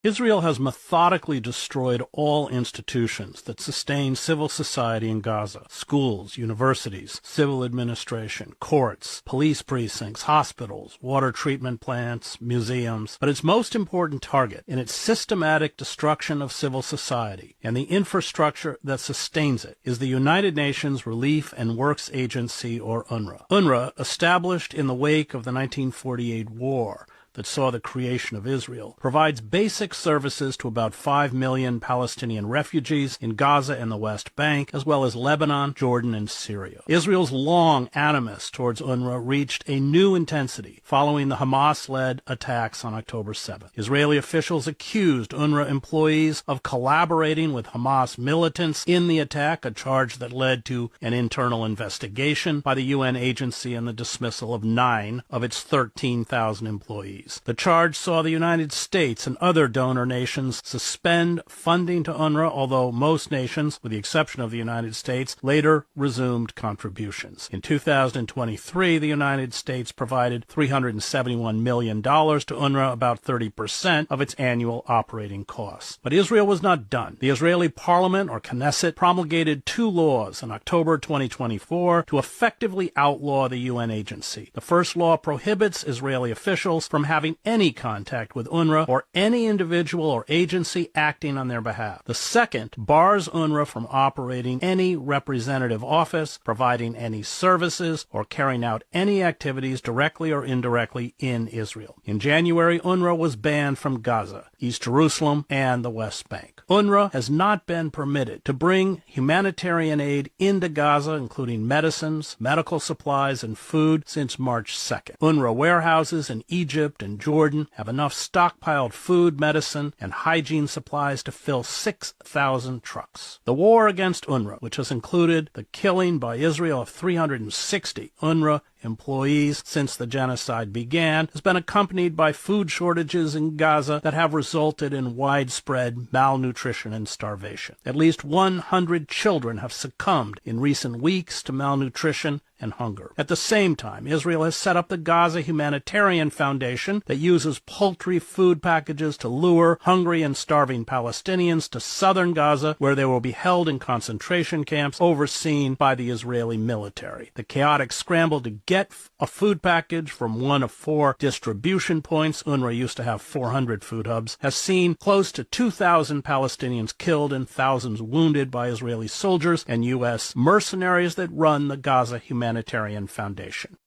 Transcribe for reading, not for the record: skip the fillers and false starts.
Israel has methodically destroyed all institutions that sustain civil society in Gaza: schools, universities, civil administration, courts, police precincts, hospitals, water treatment plants, museums. But its most important target in its systematic destruction of civil society and the infrastructure that sustains it is the United Nations Relief and Works Agency, or UNRWA. UNRWA, established in the wake of the 1948 war, that saw the creation of Israel, provides basic services to about 5 million Palestinian refugees in Gaza and the West Bank, as well as Lebanon, Jordan, and Syria. Israel's long animus towards UNRWA reached a new intensity following the Hamas-led attacks on October 7th. Israeli officials accused UNRWA employees of collaborating with Hamas militants in the attack, a charge that led to an internal investigation by the UN agency and the dismissal of 9 of its 13,000 employees. The charge saw the United States and other donor nations suspend funding to UNRWA, although most nations, with the exception of the United States, later resumed contributions. In 2023, the United States provided $371 million to UNRWA, about 30% of its annual operating costs. But Israel was not done. The Israeli parliament, or Knesset, promulgated 2 laws in October 2024 to effectively outlaw the UN agency. The first law prohibits Israeli officials from having any contact with UNRWA or any individual or agency acting on their behalf. The second bars UNRWA from operating any representative office, providing any services, or carrying out any activities directly or indirectly in Israel. In January, UNRWA was banned from Gaza, East Jerusalem, and the West Bank. UNRWA has not been permitted to bring humanitarian aid into Gaza, including medicines, medical supplies, and food, since March 2nd. UNRWA warehouses in Egypt and Jordan have enough stockpiled food, medicine, and hygiene supplies to fill 6,000 trucks. The war against UNRWA, which has included the killing by Israel of 360 UNRWA employees since the genocide began, has been accompanied by food shortages in Gaza that have resulted in widespread malnutrition and starvation. At least 100 children have succumbed in recent weeks to malnutrition and hunger. At the same time, Israel has set up the Gaza Humanitarian Foundation that uses poultry food packages to lure hungry and starving Palestinians to southern Gaza, where they will be held in concentration camps overseen by the Israeli military. The chaotic scramble to get a food package from one of 4 distribution points — UNRWA used to have 400 food hubs — has seen close to 2,000 Palestinians killed and thousands wounded by Israeli soldiers and U.S. mercenaries that run the Gaza Humanitarian Foundation.